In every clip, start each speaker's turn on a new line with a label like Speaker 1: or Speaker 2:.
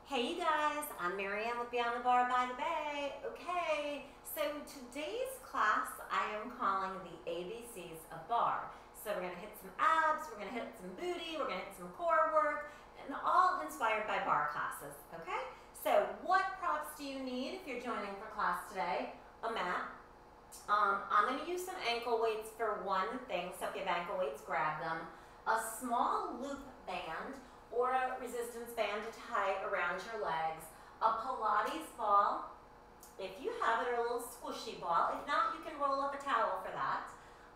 Speaker 1: Hey you guys, I'm Marianne with Beyond the Barre by the Bay. Okay, so today's class I am calling the ABCs of barre. So we're going to hit some abs, we're going to hit some booty, we're going to hit some core work, and all inspired by Barre Classes. Okay, so what props do you need if you're joining for class today? A mat. I'm going to use some ankle weights for one thing, so if you have ankle weights, grab them. A small loop band or a resistance band to tie around your legs, a Pilates ball, if you have it, or a little squishy ball. If not, you can roll up a towel for that.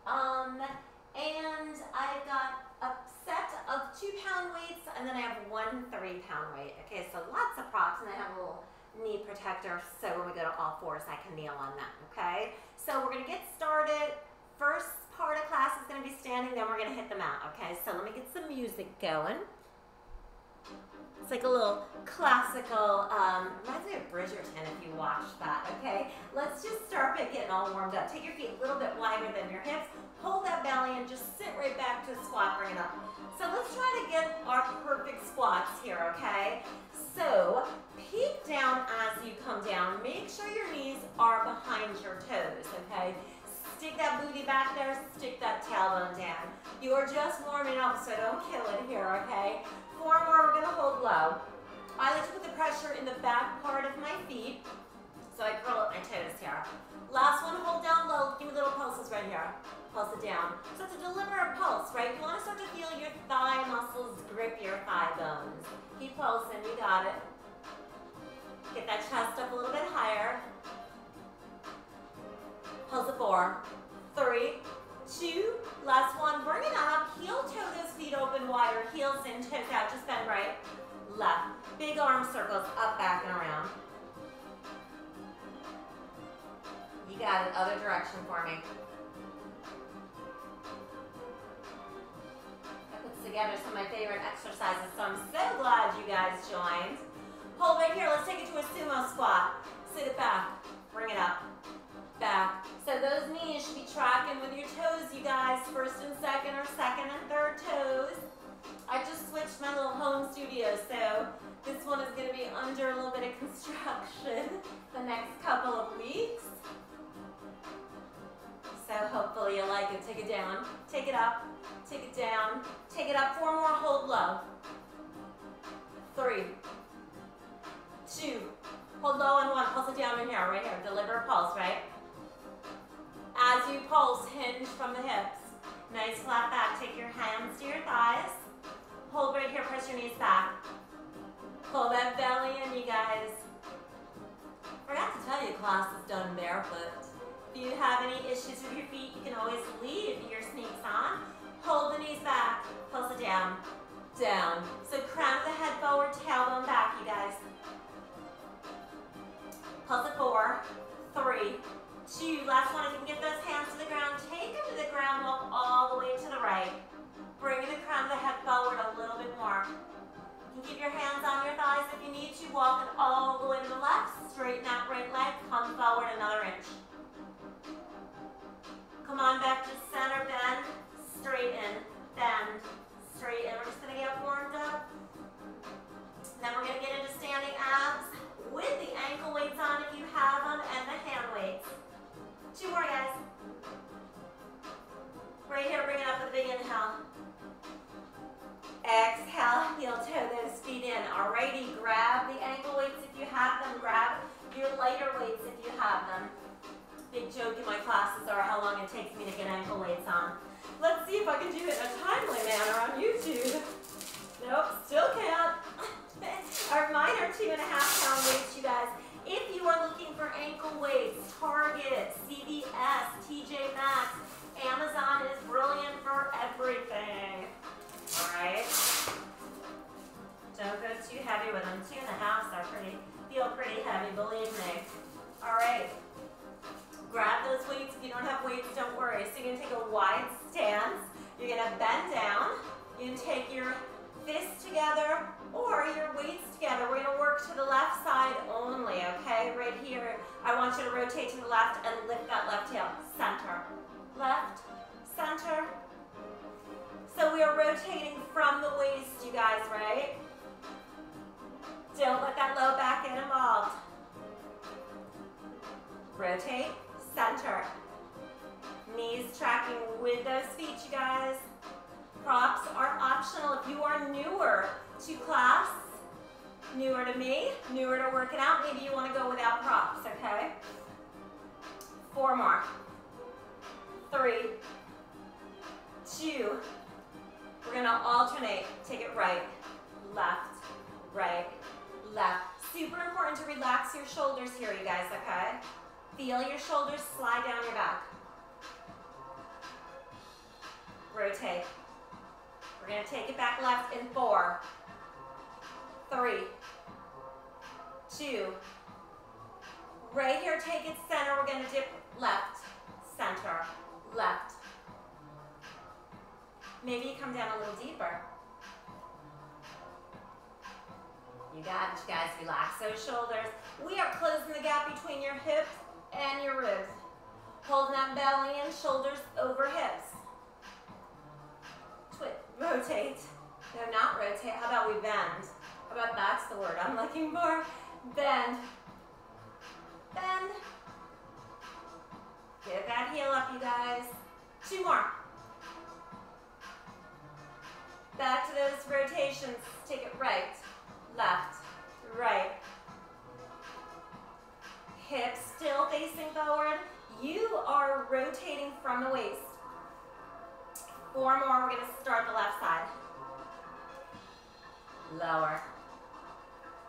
Speaker 1: And I've got a set of 2-pound weights, and then I have one 3-pound weight. Okay, so lots of props, and I have a little knee protector, so when we go to all fours, I can kneel on that, okay? So we're gonna get started. First part of class is gonna be standing, then we're gonna hit the mat, okay? So let me get some music going. It's like a little classical, reminds me of Bridgerton if you watch that, okay? Let's just start by getting all warmed up. Take your feet a little bit wider than your hips. Hold that belly and just sit right back to a squat, bring it up. So let's try to get our perfect squats here, okay? So peek down as you come down. Make sure your knees are behind your toes, okay? Stick that booty back there, stick that tailbone down. You are just warming up, so don't kill it here, okay? 4 more, we're gonna hold low. I like to put the pressure in the back part of my feet, so I curl up my toes here. Last one, hold down low, give me little pulses right here. Pulse it down. So to deliver a pulse, right, you wanna start to feel your thigh muscles grip your thigh bones. Keep pulsing, you got it. Get that chest up a little bit higher. Pulse it 4, 3, 2, last one, bring it up, heel toe those feet open wider, heels in, toes out, just bend right, left. Big arm circles, up, back, and around. You got it, other direction for me. That puts together some of my favorite exercises, so I'm so glad you guys joined. Hold right here, let's take it to a sumo squat. Sit it back, bring it up. Back. So those knees should be tracking with your toes, you guys. First and second, or second and third toes. I just switched my little home studio, so this one is going to be under a little bit of construction the next couple of weeks. So hopefully you like it. Take it down, take it up, take it down, take it up. 4 more, hold low. 3, 2, hold low on 1, pulse it down in here, right here. Deliver a pulse, right? As you pulse, hinge from the hips. Nice flat back. Take your hands to your thighs. Hold right here, press your knees back. Pull that belly in, you guys. Forgot to tell you, class is done barefoot. If you have any issues with your feet, you can always leave your sneaks on. Hold the knees back. Pulse it down. Down. So crown of the head forward, tailbone back, you guys. Pulse it 4, 3, 2, last one. If you can get those hands to the ground, take them to the ground, walk all the way to the right. Bring the crown of the head forward a little bit more. You can keep your hands on your thighs if you need to. Walk it all the way to the left. Straighten that right leg. Come forward another inch. Come on back to center. Bend. Straighten. Bend. Straighten. We're just going to get warmed up. Then we're going to get into standing abs with the ankle weights on if you have them, and the hand weights. 2 more, guys. Right here, bring it up with a big inhale. Exhale, heel toe those feet in. Alrighty, grab the ankle weights if you have them. Grab your lighter weights if you have them. Big joke in my classes are how long it takes me to get ankle weights on. Let's see if I can do it in a timely manner on YouTube. Nope, still can't. Mine are 2.5-pound weights, you guys. If you are looking for ankle weights, Target, CVS, TJ Maxx, Amazon is brilliant for everything. All right? Don't go too heavy with them. 2.5s are feel pretty heavy, believe me. All right. Grab those weights. If you don't have weights, don't worry. So you're going to take a wide stance. You're going to bend down. You can take your fists together or your weights together. We're going to work to the left side only, okay? Right here, I want you to rotate to the left and lift that left heel. Center. Left, center. So we are rotating from the waist, you guys, right? Don't let let that low back get involved. Rotate, center. Knees tracking with those feet, you guys. Props are optional if you are newer to class, newer to me, newer to working out. Maybe you want to go without props, okay? 4 more. 3, 2. We're going to alternate. Take it right, left, right, left. Super important to relax your shoulders here, you guys, okay? Feel your shoulders slide down your back. Rotate. We're going to take it back left in 4, 3, 2. Right here, take it center. We're going to dip left, center, left. Maybe you come down a little deeper. You got it, you guys. Relax those shoulders. We are closing the gap between your hips and your ribs. Holding that belly in, shoulders over hips. Rotate. No, not rotate. How about we bend? How about that's the word I'm looking for? Bend. Bend. Get that heel up, you guys. 2 more. Back to those rotations. Take it right, left, right. Hips still facing forward. You are rotating from the waist. 4 more, we're going to start the left side. Lower.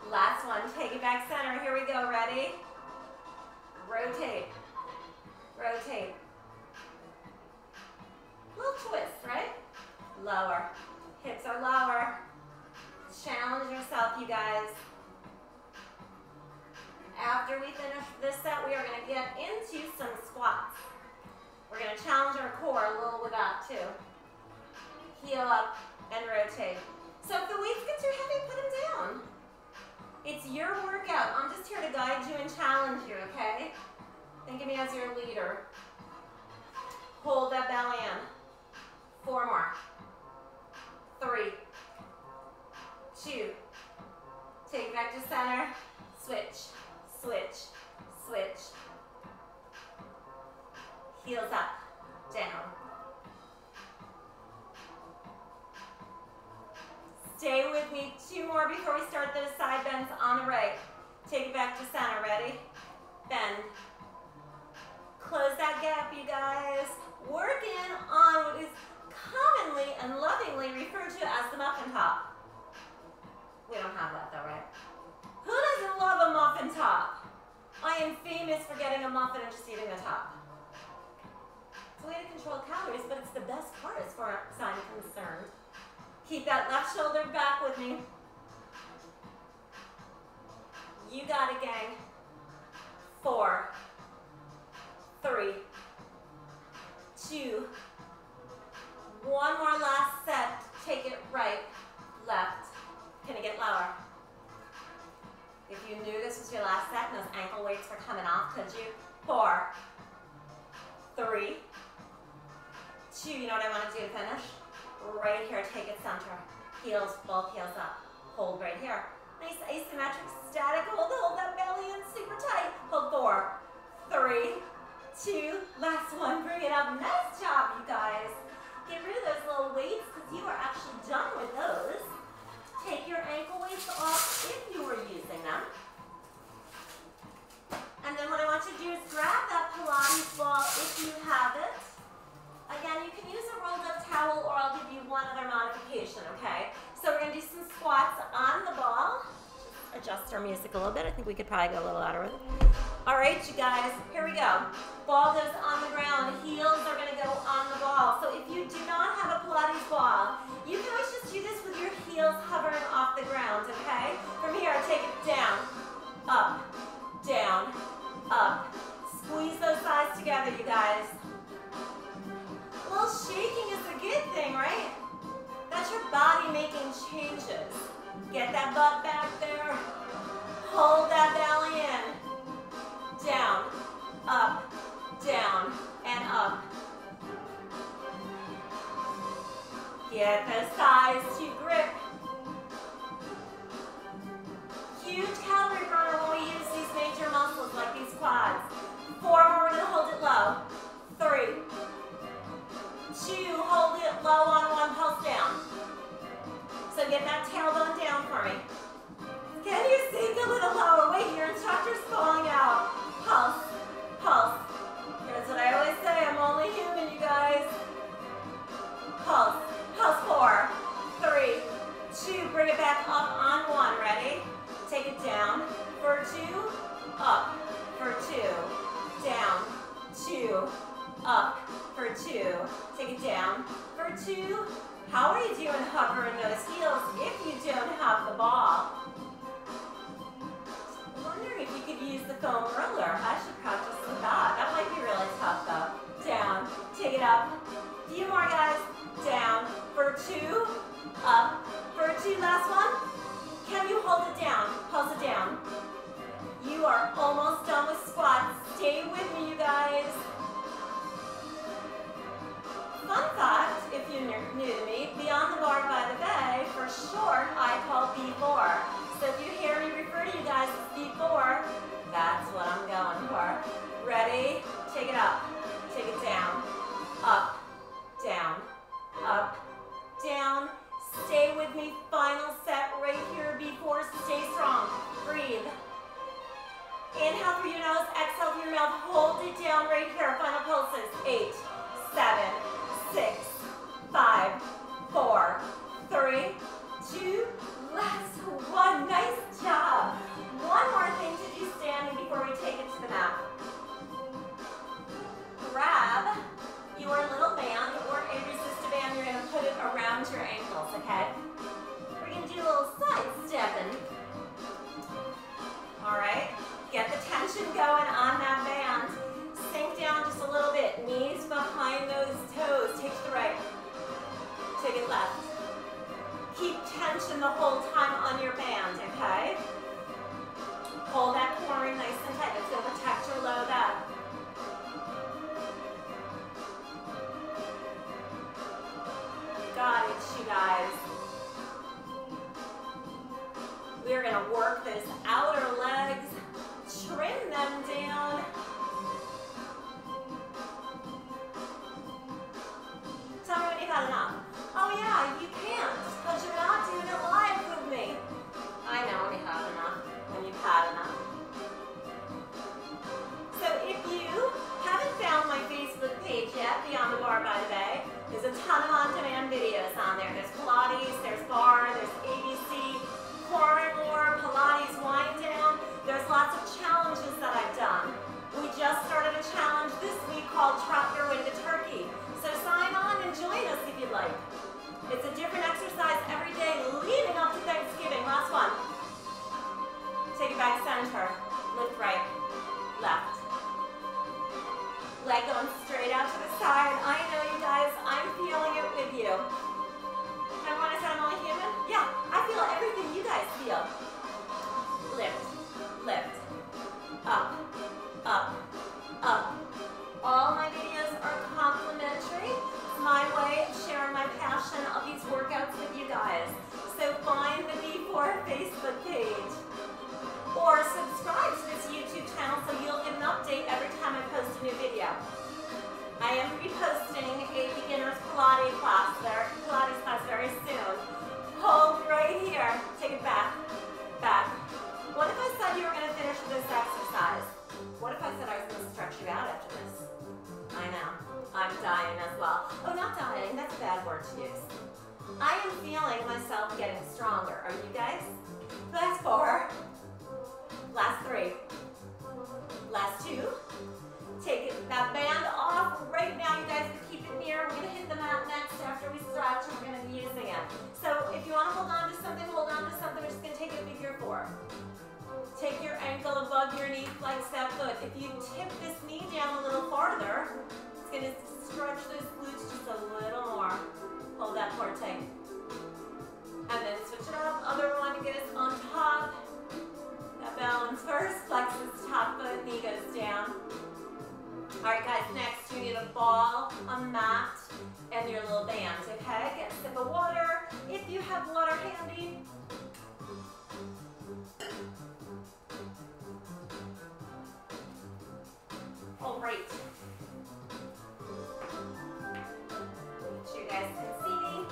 Speaker 1: Last one, take it back center. Here we go, ready? Rotate. Rotate. Little twist, right? Lower. Hips are lower. Challenge yourself, you guys. After we finish this set, we are going to get into some squats. We're going to challenge our core a little with that too. Heel up and rotate. So if the weights get too heavy, put them down. It's your workout. I'm just here to guide you and challenge you, okay? Think of me as your leader. Hold that belly in. 4 more. 3, 2. Take it back to center. Switch, switch, switch. Heels up, down. Stay with me. 2 more before we start those side bends on the right. Take it back to center. Ready? Bend. Close that gap, you guys. Working on what is commonly and lovingly referred to as the muffin top. We don't have that though, right? Who doesn't love a muffin top? I am famous for getting a muffin and just eating the top. It's a way to control calories, but it's the best part as far as I'm concerned. Keep that left shoulder back with me. You got it, gang. 4, 3, 2, 1 more last set. Take it right, left. Can it get lower? If you knew this was your last set and those ankle weights were coming off, could you? 4, 3, 2. You know what I want to do to finish? Right here, take it center. Heels, both heels up. Hold right here. Nice asymmetric static. Hold that belly in super tight. Hold 4, 3, 2. Last one. Bring it up. Nice job, you guys. Get rid of those little weights because you are actually done with those. Take your ankle weights off if you were using them. And then what I want you to do is grab that Pilates ball if you have it. Again, you can use a rolled up towel or I'll give you one other modification, okay? So we're gonna do some squats on the ball. Adjust our music a little bit. I think we could probably go a little louder with it. All right, you guys, here we go. Ball goes on the ground. Heels are gonna go on the ball. So if you do not have a Pilates ball, you can always just do this with your heels hovering off the ground, okay? From here, take it down, up, down, up. Squeeze those thighs together, you guys. A little shaking is a good thing, right? That's your body making changes. Get that butt back there. Hold that belly in. Down, up, down, and up. Get those thighs to grip. Huge get that tailbone down for me. Can you sink a little lower? Wait, your instructor's falling out. Pulse, pulse. Here's what I always say, I'm only human, you guys. Pulse, pulse 4, 3, 2, bring it back up on 1, ready? Take it down for 2, up for 2, down, 2, up for 2, take it down for 2. How are you doing hovering those heels if you don't have the ball? I'm wondering if you could use the foam roller. I should practice with that. That might be really tough though. Down, take it up. A few more guys. Down for 2, up for 2. Last one. Can you hold it down? Pulse it down. You are almost done with squats. Stay with me, you guys. Fun fact, if you're new to me, Beyond the Barre by the Bay, for short, I call B4. So if you hear me refer to you guys as B4, that's what I'm going for. Ready? Take it up. Take it down. Up. Down. Up. Down. Stay with me. Final set right here. B4. Stay strong. Breathe. Inhale through your nose. Exhale through your mouth. Hold it down right here. Final pulses. 8, 7, 6, 5, 4, 3, 2, last one. Nice job. One more thing to do standing before we take it to the mat. Grab your little band or a resistor band. You're going to put it around your ankles, okay? We're going to do a little side stepping. All right. Get the tension going on that band. Sink down just a little bit. Knees behind those toes. Take the right. Take it left. Keep tension the whole time on your band, okay? Hold that core in nice and tight. It's going to protect your low back. Got it, you guys. We're going to work those outer legs. Trim them down. Tell me when you've had enough. Oh yeah, you can't, because you're not doing it live with me. I know when you have enough, when you've had enough. So if you haven't found my Facebook page yet, Beyond the Barre by the Bay, there's a ton of on-demand videos on there. There's Pilates, there's Barre, there's ABC, Core and More, Pilates Wind Down. There's lots of challenges that I've done. We just started a challenge this week called Trot Your Way to Turkey. So sign on and join us if you'd like. It's a different exercise every day leading up to Thanksgiving. Last one. Take it back center. Lift right, left. Leg going straight out to the side. I know you guys, I'm feeling it with you. Remember when I said I'm only human? Yeah, I feel everything you guys feel. Lift, lift, up, up, up. All my videos are complimentary. It's my way of sharing my passion of these workouts with you guys. So find the B4 Facebook page or subscribe to this YouTube channel so you'll get an update every time I post a new video. I am reposting a beginner's Pilates class very soon. Hold right here. Take it back, back. What if I said you were going to finish this exercise? What if I said I was going to stretch you out after this? I know. I'm dying as well. Oh, not dying. That's a bad word to use. I am feeling myself getting stronger. Are you guys? Last 4. Last 3. Last 2. Take that band off right now. You guys can keep it near. We're going to hit the mat next after we stretch and we're going to be using it. So if you want to hold on to something, hold on to something. We're just going to take it a figure 4. Take your ankle above your knee, flex that foot. If you tip this knee down a little farther, it's going to stretch those glutes just a little more. Hold that core tight. And then switch it up. Other one to get us on top. That balance first. Flex this top foot, knee goes down. All right, guys, next you need a ball, a mat, and your little band, okay? Get a sip of water. If you have water handy. All right. Make sure you guys can see me.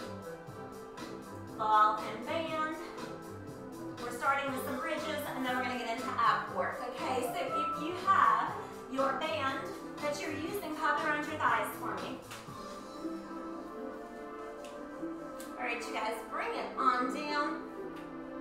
Speaker 1: Ball and band. starting with some bridges, and then we're gonna get into ab work, okay? So if you have your band that you're using, pop it around your thighs for me. All right, you guys, bring it on down.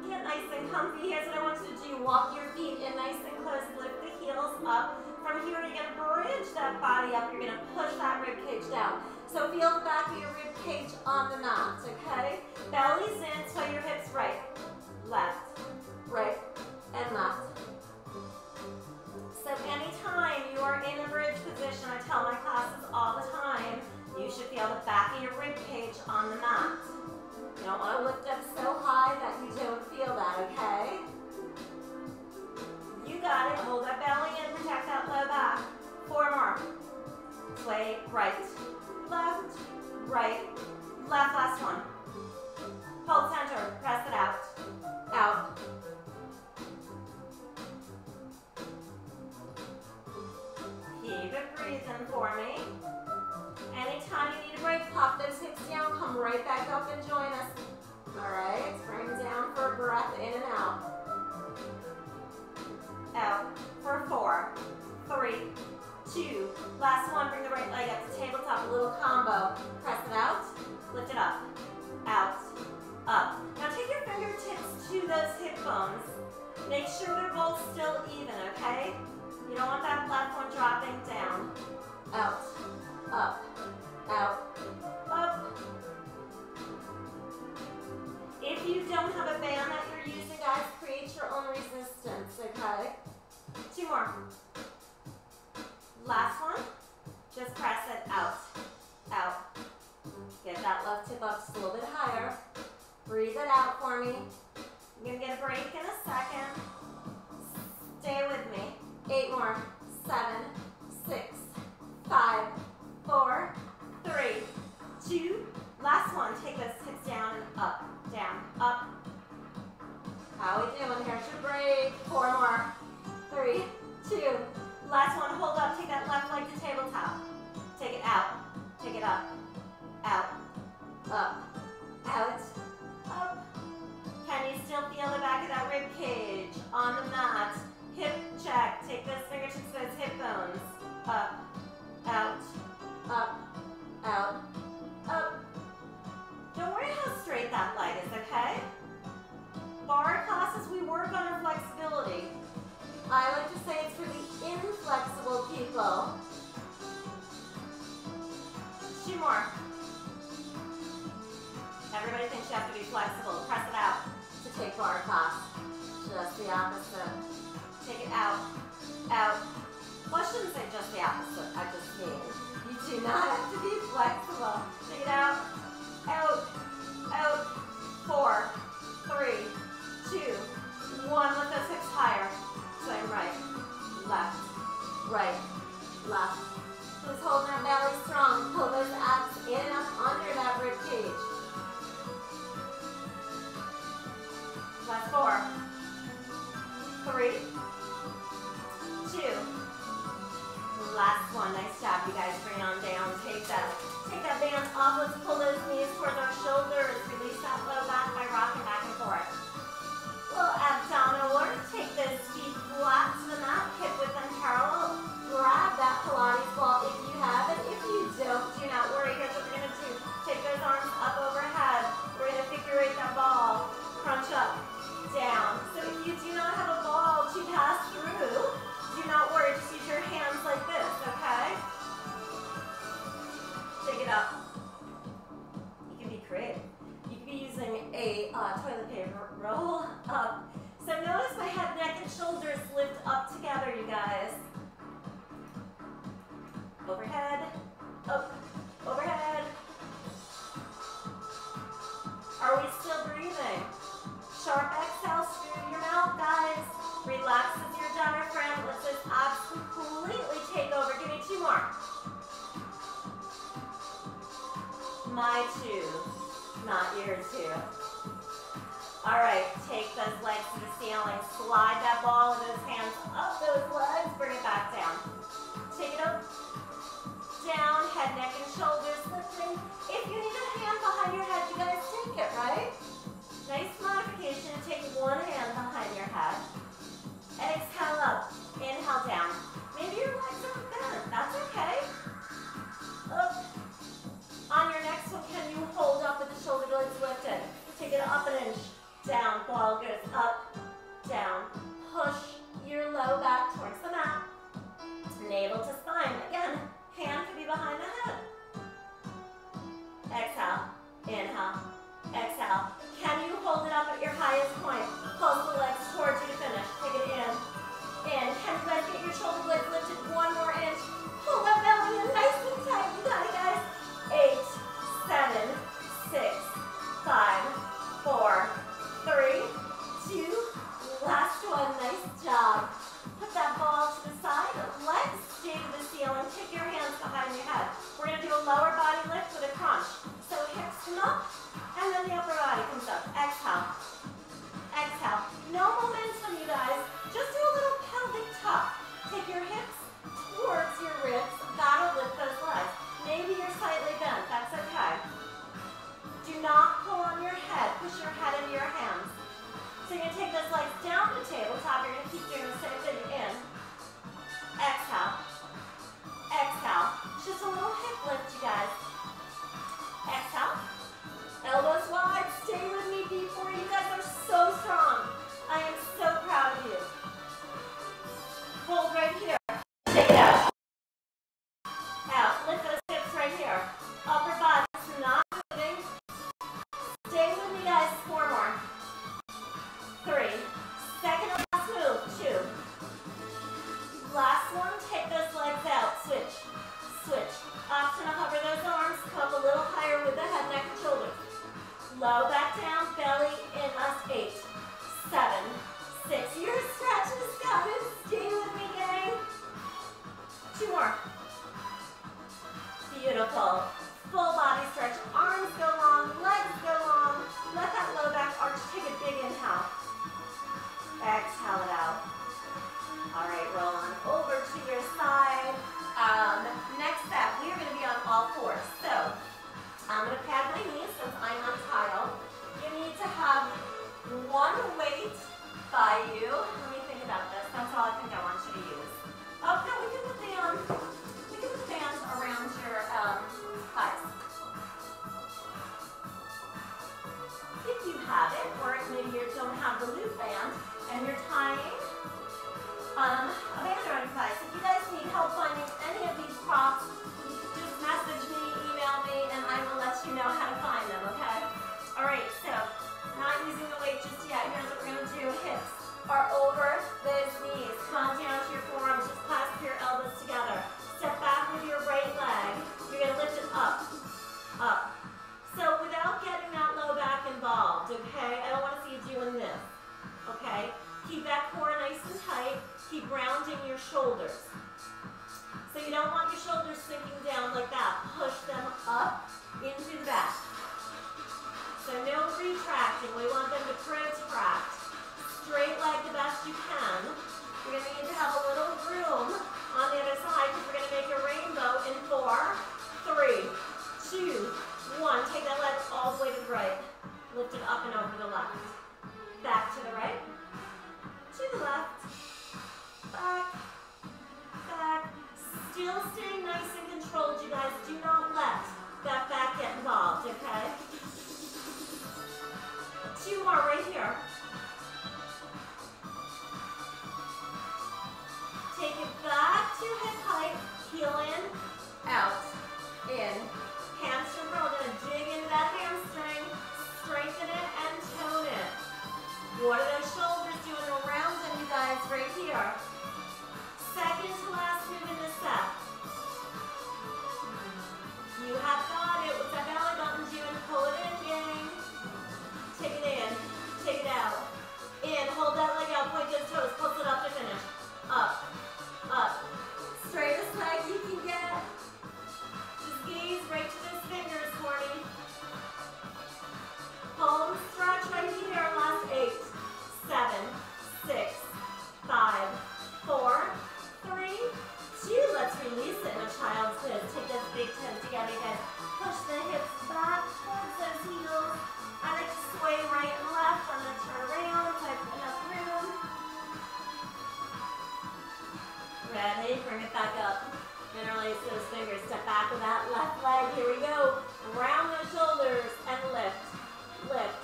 Speaker 1: Get nice and comfy. Here's what I want you to do. Walk your feet in nice and close. Lift the heels up. From here, you're gonna bridge that body up. You're gonna push that rib cage down. So feel the back of your rib cage on the mat, okay? Belly's in, sway your hips right, left, and left. So anytime you are in a bridge position, I tell my classes all the time, you should feel the back of your rib cage on the mat. You don't want to lift up so high that you don't feel that, okay? You got it. Hold that belly in, protect that low back. 4 more. Sway right, left, last one. Hold center, press it out, out. Keep it breathing for me. Anytime you need a break, pop those hips down, come right back up and join us. All right, bring them down for a breath, in and out. Out for 4, 3, 2, last one, bring the right leg up to tabletop, a little combo. Press it out, lift it up, out, up. Now take your fingertips to those hip bones. Make sure they're both still even, okay? You don't want that left one dropping down. Out, up, out, up. If you don't have a band that you're using, guys, create your own resistance, okay? 2 more. Last one. Just press it out, out. Get that left hip up just a little bit higher. Breathe it out for me. I'm gonna get a break in a second. Stay with me. 8 more. 7, 6, 5, 4, 3, 2. Last one. Take those hips down and up, down, up. How we doing? Here's your break. 4 more. 3, 2. Last one. Hold up. Take that left leg to tabletop. Take it out. Take it up. Out. Up. Out. Up. Can you still feel the back of that rib cage on the mat? Hip check. Take those fingertips to those hip bones. Up. Out. Up. Out. Up. Don't worry how straight that leg is, okay? Barre classes, we work on our flexibility. I like to say it's for the inflexible people. 2 more. Everybody thinks you have to be flexible. Press it out to take barre class. Just the opposite. Take it out, out. Well, I shouldn't say just the opposite. I just mean you do not have to be flexible. Take it out, out, out. 4, 3, 2, 1. Lift those hips higher. Swing right, left, left. Just hold that belly strong. Pull those abs in and up under that rib cage. Last 4, 3, 2. Last one. Nice job, you guys. Bring it on down. Take that band off. Let's pull those knees towards our shoulders. Release that low back by rocking back and forth. Little abdominal work. Take those feet flat to the mat, hip width and parallel. Grab that Pilates ball if you have it. If you don't, do not worry. Here's what we're going to do. Take those arms up overhead. We're going to figure eight that ball. Crunch up, down. So if you do not have a ball to pass through, do not worry. Just use your hands like this, okay? Take it up. You can be creative. You can be using a toilet paper roll up. So notice my head, neck, and shoulders lift up together, you guys. Overhead, up, overhead. Are we still breathing? Sharp exhale, smooth your mouth, guys. Relaxes your diaphragm. Let those abs completely take over. Give me 2 more. My 2, not your 2. All right, take those legs to the ceiling. Slide that ball with those hands up those legs. Bring it back down. Take it up, down, head, neck, and shoulders lifting. If you need a hand behind your head, you guys take it, right? Nice modification. Take one hand behind your by you. Let me think about this. That's all I think I want you to use. Oh, no, we can put the band around your thighs. If you have it, or if maybe you don't have the loop band, and you're tying a band around your thighs. If you guys need help finding any of these props, just message me, email me, and I will let you know how to find them, okay? All right, so not using the weight just yet. Here's what we're going to do. Hips are over those knees. Come on down to your forearms. Just clasp your elbows together. Step back with your right leg. You're going to lift it up, up. So without getting that low back involved, okay? I don't want to see you doing this, okay? Keep that core nice and tight. Keep rounding your shoulders. So you don't want your shoulders sinking down like that. Push them up into the back. So no retracting. We want them to protract. Straight leg the best you can. You're going to need to have a little room on the other side because we're going to make a rainbow in 4, 3, 2, 1. Take that leg all the way to the right. Lift it up and over to the left. Back to the right. To the left. Back. Back. Still staying nice and controlled, you guys. Do not let that back get involved, okay? 2 more right here. Take it back to hip height. Heel in, out, in. Hamstring curl. We're going to dig into that hamstring, strengthen it, and tone it. What are those shoulders doing around them, you guys, right here? Second to last move in this set. You have got it. What's that belly button doing? Pull it in, gang. Take it in. Take it out. In. Hold that leg out. Point those toes. Pulse it up to finish. Up. Up. Straightest leg you can get. Just gaze right to those fingers, Courtney. Home stretch right here. Last 8, 7, 6, 5, 4, 3, 2. Let's release it in a child's pose. Take those big toes together, guys. Push the hips back towards those heels. I like to sway right and left. I'm going to turn around so I have enough room. Ready? Bring it back up. Interlace those fingers. Step back with that left leg. Here we go. Round those shoulders and lift. Lift.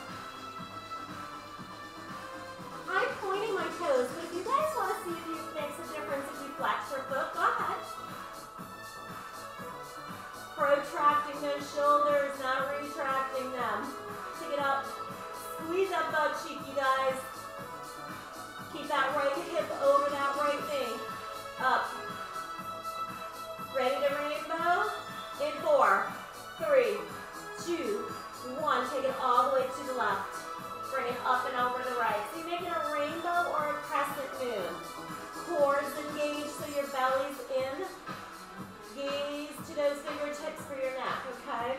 Speaker 1: I'm pointing my toes, but if you guys want to see if it makes a difference if you flex your foot, go ahead. Protracting those shoulders, not retracting them. Take it up. Squeeze that butt cheek, you guys. Keep that right hip over that right knee. Up. Ready to rainbow? In 4, 3, 2, 1. Take it all the way to the left. Bring it up and over the right. So you're making a rainbow or a crescent moon. Cores engaged so your belly's in. Gaze to those fingertips for your neck, okay?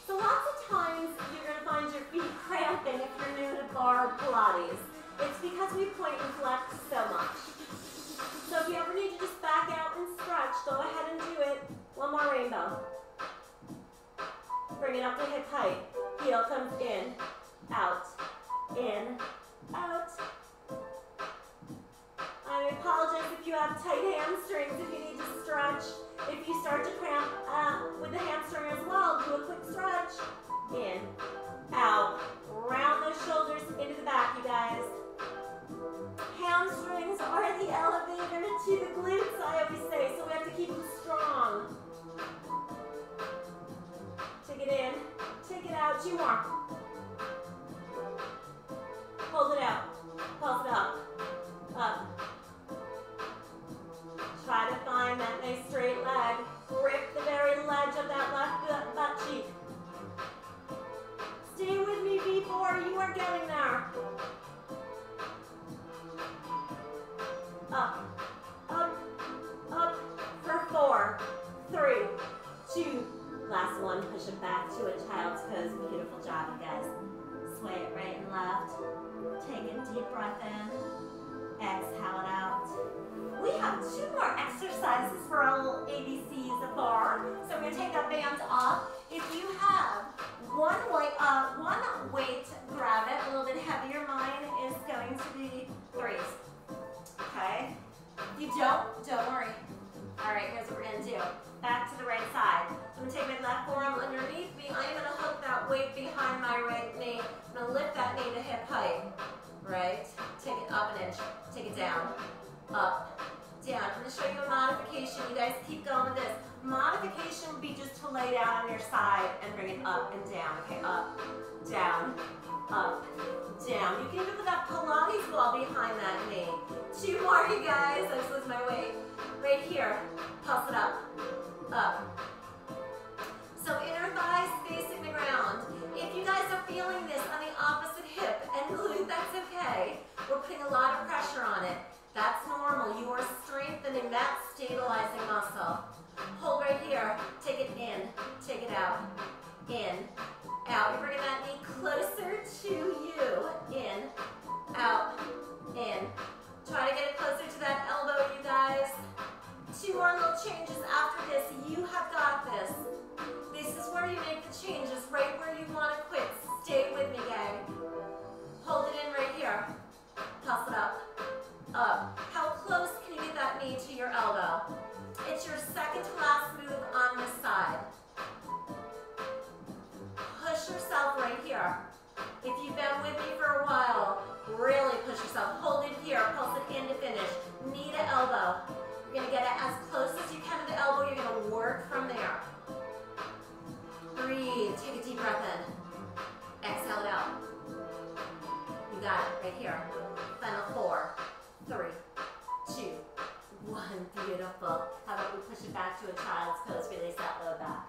Speaker 1: So lots of times you're going to find your feet cramping if you're new to Barre Pilates. It's because we point and flex so much. So if you ever need to just back out and stretch, go ahead and do it. One more rainbow. Bring it up to hip height. Heel comes in, out, out. I apologize if you have tight hamstrings, if you need to stretch. If you start to cramp with the hamstring as well, do a quick stretch. In, out. Round those shoulders into the back, you guys. Hamstrings are the elevator to the glutes, I always say, so we have to keep them strong. Take it in, take it out, 2 more. Hold it out, pulse it up, up. Try to find that nice straight leg. Grip the very ledge of that left butt cheek. Stay with me, B4, you are getting there. Up, up, up for 4, 3, 2, last one. Push it back to a child's pose. Beautiful job, you guys. Sway it right and left. Take a deep breath in. Exhale it out. We have 2 more exercises for our little ABCs of Barre. So we're going to take that band off. If you have one weight, grab it. A little bit heavier. Mine Don't worry. All right, here's what we're gonna do. Back to the right side. So I'm gonna take my left forearm underneath me. I am gonna hook that weight behind my right knee. I'm gonna lift that knee to hip height. Right? Take it up an inch. Take it down. Up. Down. I'm gonna show you a modification. You guys keep going with this. Modification would be just to lay down on your side and bring it up and down. Okay, up, down, up, down. You can even put that Pilates ball behind that knee. 2 more, you guys. I just lose my weight. Right here. Pulse it up. Up. So inner thighs facing the ground. If you guys are feeling this on the opposite hip and glute, that's okay. We're putting a lot of pressure on it. That's normal. You are strengthening that stabilizing muscle. Hold right here. Take it in. Take it out. In. Out. You're bringing that knee closer to you. In. Out. In. Try to get it closer to that elbow, you guys. 2 more little changes after this. You have got this. This is where you make the changes, right where you want to quit. Stay with me, gang. Hold it in right here. Pulse it up. Up. How close can you get that knee to your elbow? It's your second to last move on this side. Push yourself right here. If you've been with me for a while, really push yourself. Hold it here. Pulse it in to finish. Knee to elbow. You're going to get it as close as you can to the elbow. You're going to work from there. Breathe. Take a deep breath in. Exhale it out. You got it right here. Final 4, 3, 2, 1. Beautiful. How about we push it back to a child's pose? Release that low back.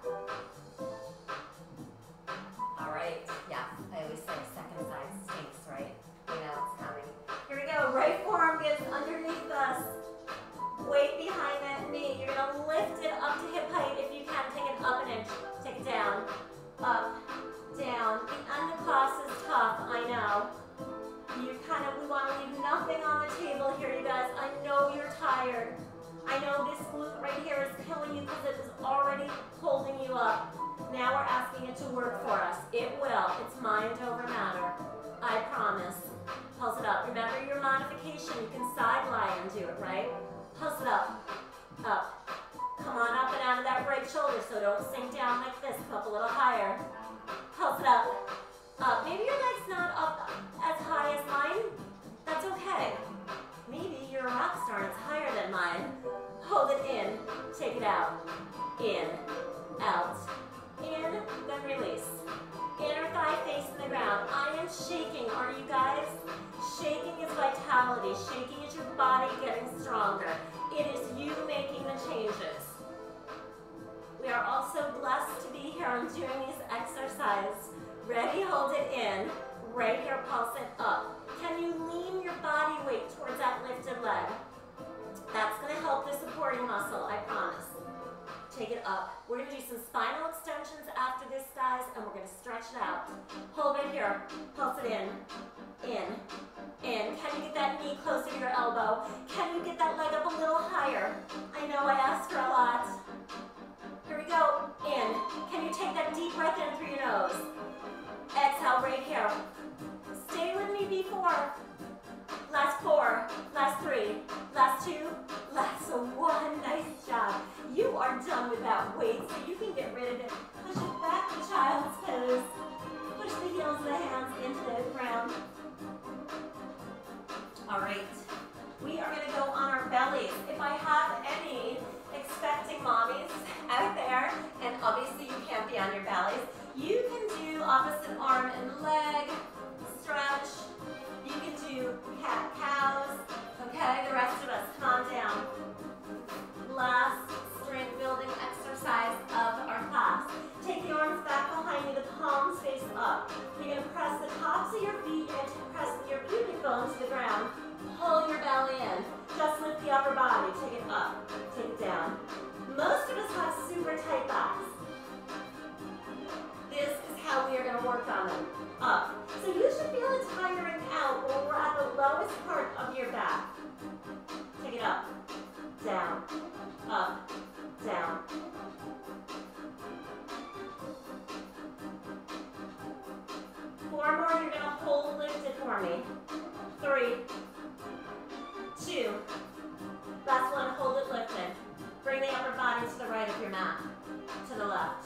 Speaker 1: All right. Yeah, I always say second side stinks, right? You know it's coming. Here we go. Right forearm gets underneath us. Weight behind that knee. You're going to lift it up to hip height if you can. Take it up an inch. Take it down. Up. Down. The underclass is tough. I know. We want to leave nothing on the table here, you guys. I know you're tired. I know this glute right here is killing you because it is already holding you up. Now we're asking it to work for us. It will. It's mind over matter. I promise. Pulse it up. Remember your modification. You can side lie and do it, right? Pulse it up. Up. Come on up and out of that right shoulder, so don't sink down like this. Come up a little higher. Pulse it up. Up. Maybe your leg's not up as high as mine. That's okay. Maybe you're a rock star and it's higher than mine. Hold it in. Take it out. In. Out. In. Then release. Inner thigh facing the ground. I am shaking. Are you guys? Shaking is vitality. Shaking is your body getting stronger. It is you making the changes. We are also blessed to be here and doing these exercises. Ready? Hold it in. Right here, pulse it up. Can you lean your body weight towards that lifted leg? That's going to help the supporting muscle, I promise. Take it up. We're going to do some spinal extensions after this, guys, and we're going to stretch it out. Hold right here. Pulse it in. In. In. Can you get that knee closer to your elbow? Can you get that leg up a little higher? I know I asked for a lot. Here we go. In. Can you take that deep breath in through your nose? Exhale right here. Stay with me before. Last 4, last 3, last 2, last 1. Nice job. You are done with that weight, so you can get rid of it. Push it back to child's pose. Push the heels of the hands into the ground. All right. We are going to go on our bellies. If I have any expecting mommies out there, and obviously you can't be on your bellies, you can do opposite arm and leg stretch. You can do cat-cows. Okay, the rest of us, come on down. Last strength building exercise of our class. Take the arms back behind you, the palms face up. You're going to press the tops of your feet. You're going to press your pubic bone to the ground. Pull your belly in. Just lift the upper body. Take it up. Take it down. Most of us have super tight backs. This is how we are going to work on them. Up. So you should feel it tiring out when we're at the lowest part of your back. Take it up. Down. Up. Down. Four more. You're going to hold lifted for me. 3, 2. Last one. left.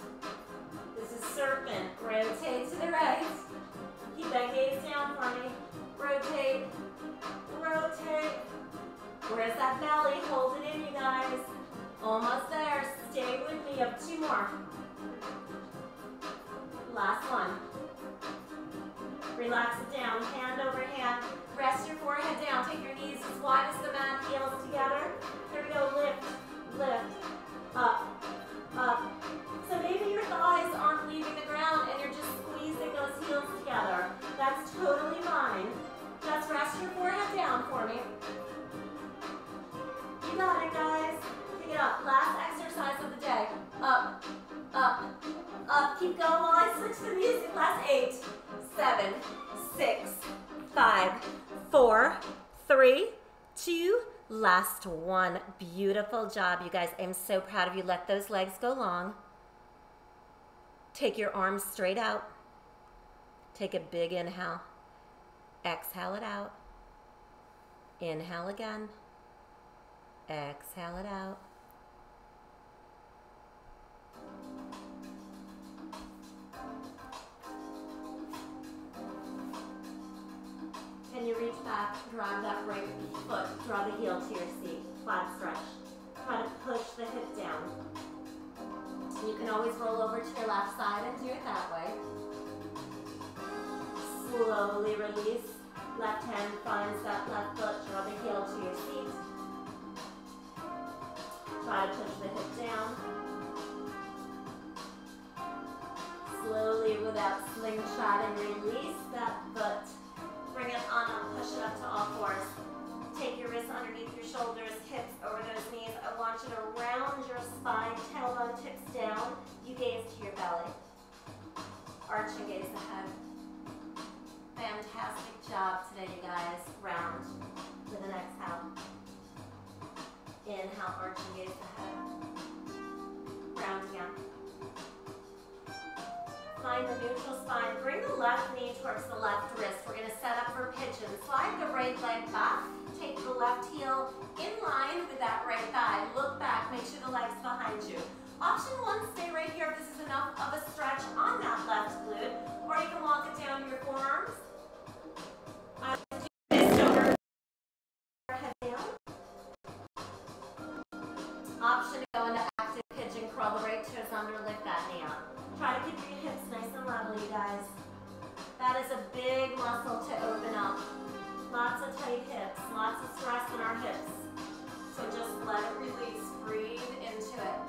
Speaker 1: This is serpent. Rotate to the right. Keep that gaze down for me. Rotate, rotate. Where's that belly? Hold it in, you guys. Almost there. Stay with me. You have 2 more. Last one. Relax it down. Hand over hand. Rest your forehead down. Take your knees as wide as the mat. Heels together. Here we go. Lift, lift, up, up. So maybe your thighs aren't leaving the ground and you're just squeezing those heels together. That's totally fine. Just rest your forehead down for me. You got it, guys. Pick it up. Last exercise of the day. Up, up, up. Keep going while I switch the music. Last 8, 7, 6, 5, 4, 3, 2, last one. Beautiful job, you guys. I'm so proud of you. Let those legs go long. Take your arms straight out. Take a big inhale. Exhale it out. Inhale again. Exhale it out. Can you reach back, drive that right foot, draw the heel to your seat, quad stretch. Try to push the hip down. You can always roll over to your left side and do it that way. Slowly release. Left hand finds that left foot, draw the heel to your seat. Try to push the hip down. Slowly, without slingshot, and release that foot. Bring it on up, push it up to all fours. Take your wrists underneath your shoulders, hips over those knees. I want you to round your spine, tailbone tips down. You gaze to your belly. Arch and gaze ahead. Fantastic job today, you guys. Round with an exhale. Inhale, arch and gaze ahead. Round again. Find the neutral spine. Bring the left knee towards the left wrist. We're going to set up for pigeon. Slide the right leg back. Take the left heel in line with that right thigh. Look back. Make sure the leg's behind you. Option 1, stay right here if this is enough of a stretch on that left glute. Or you can walk it down to your forearms. I do this over head down. Option to go into active pigeon. Crawl the right toes under. Lift that knee up. Try to keep your hips nice and level, you guys. That is a big muscle to open up. Lots of tight hips, lots of stress in our hips. So just let it release. Breathe into it.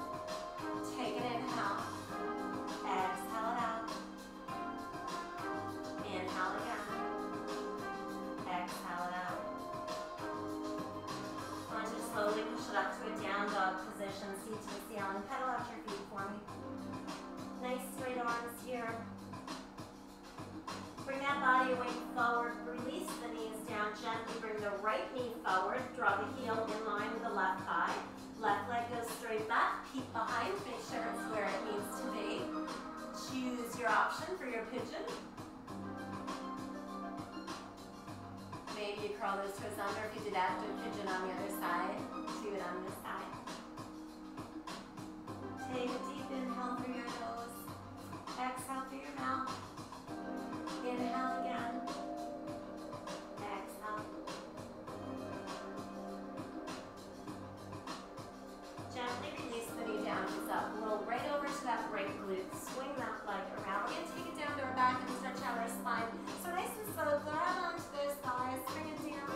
Speaker 1: Take an inhale. Exhale it out. Inhale again. Exhale it out. I want you to slowly push it up to a down dog position. Seat to the ceiling. Pedal out your feet for me. Nice straight arms here. Bring that body weight forward. Release the knees down gently. Bring the right knee forward. Draw the heel in line with the left thigh. Left leg goes straight back. Keep behind. Make sure it's where it needs to be. Choose your option for your pigeon. Maybe you curl those toes under. If you did that, do a pigeon on the other side. Do it on this side. Take a deep inhale through your nose. Exhale through your mouth. Inhale again. Exhale. Gently release the knee down, knees up. Roll right over to that right glute. Swing that leg around. We're going to take it down to our back and stretch out our spine. So nice and slow. Grab onto those thighs. Bring it down.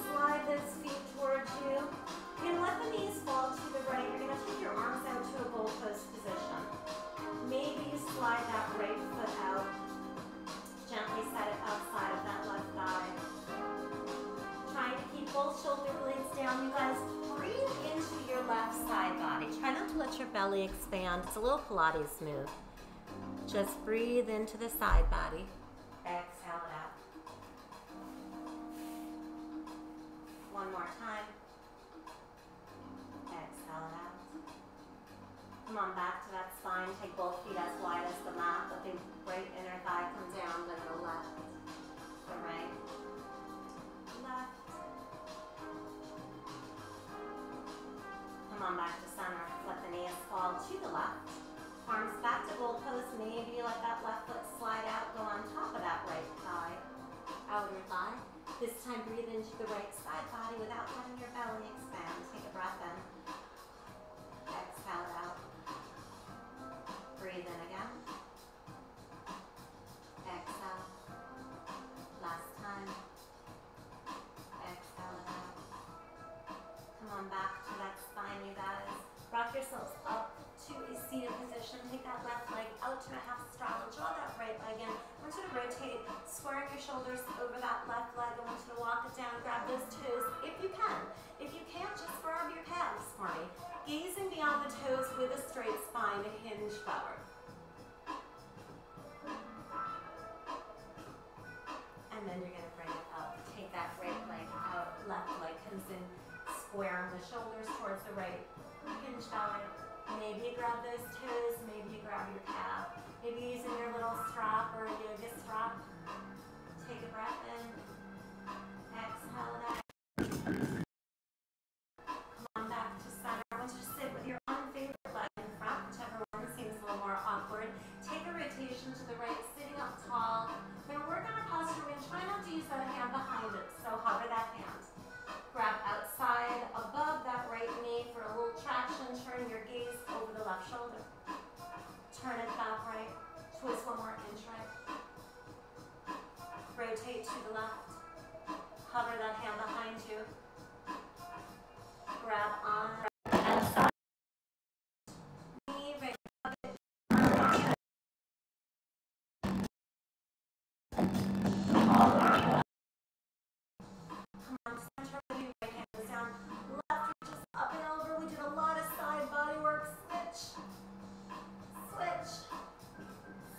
Speaker 1: Slide those feet towards you. You're going to let the knees fall to the right. You're going to take your arms out to a goalpost position. Maybe you slide that right foot out. Gently set it outside of that left thigh. Trying to keep both shoulder blades down. You guys, breathe into your left side body. Try not to let your belly expand. It's a little Pilates move. Just breathe into the side body. Exhale it out. One more time. Exhale it out. Come on back to that spine. Take both feet as wide as the mat. Let the right inner thigh come down, then the left, the right, left. Come on back to center. Let the knees fall to the left. Arms back to goal pose. Maybe let that left foot slide out, go on top of that right thigh, outer thigh. This time breathe into the right side body without letting your belly expand. Take a breath in. Exhale it out. Breathe in again. Exhale. Last time. Exhale it out. Come on back to that spine, you guys. Rock yourselves up to a seated position. Take that left leg out to a half straddle. Draw that right leg in. I want you to rotate, squaring your shoulders over that left leg. I want you to walk it down, grab those toes if you can. If you can't, just grab your calves for me. Gazing beyond the toes with a straight spine, hinge forward. And then you're going to bring it up. Take that right leg out, left leg comes in, squaring the shoulders towards the right. Hinge forward. Maybe you grab those toes, maybe you grab your calf. Maybe using your little strap or a yoga strap. Take a breath in. Exhale it out. Come on back to center. I want you to sit with your unfavored leg in front, whichever one seems a little more awkward. Take a rotation to the right, sitting up tall. We're going to work on our posture. We're going to try not to use that hand behind it, so hover that hand. Grab outside, above that right knee for a little traction. Turn your gaze over the left shoulder. Turn it back right. Twist one more inch right. Rotate to the left. Hover that hand behind you. Grab on and side. Knee right up it. Come on, center of you, right hand goes down. Left reaches up and over. We did a lot of side body work. Switch. Switch.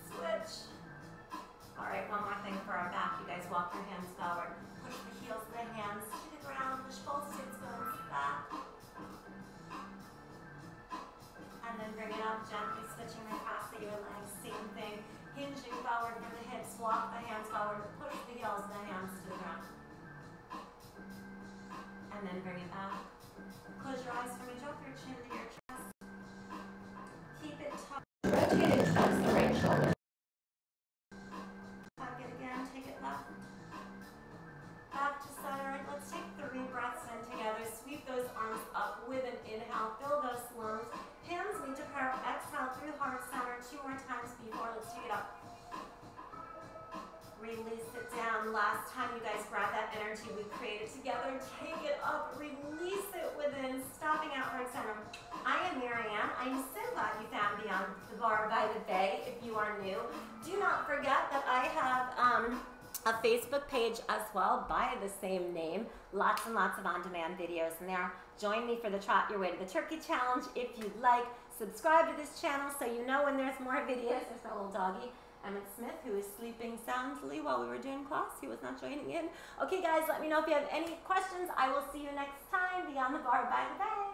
Speaker 1: Switch. All right, one more thing for our back. You guys walk your hands forward. Push the heels of the hands to the ground. Push both sits bones back. And then bring it up gently, switching across the your legs. Same thing. Hinging forward from the hips. Walk the hands forward. Push the heels of the hands to the ground. And then bring it back. Close your eyes for me. Drop your chin to your chest. Keep it tucked. Rotate it towards the right shoulder. Tuck it again. Take it left. Back to center. Let's take 3 breaths in together. Sweep those arms up with an inhale. Fill those lungs. Hands meet to prayer. Exhale through heart center. 2 more times before. Let's take it up. Release it down. Last time you guys grab that energy we created together. Take it up. Release it within. Stopping at heart center. I am Marianne. I'm so glad you found Beyond the Barre by the Bay. If you are new, do not forget that I have a Facebook page as well by the same name. Lots and lots of on-demand videos in there. Join me for the Trot Your Way to the Turkey Challenge if you'd like. Subscribe to this channel so you know when there's more videos. There's my little doggy, Emmett Smith, who is sleeping soundly while we were doing class. He was not joining in. Okay, guys, let me know if you have any questions. I will see you next time. Beyond the Barre by the Bay.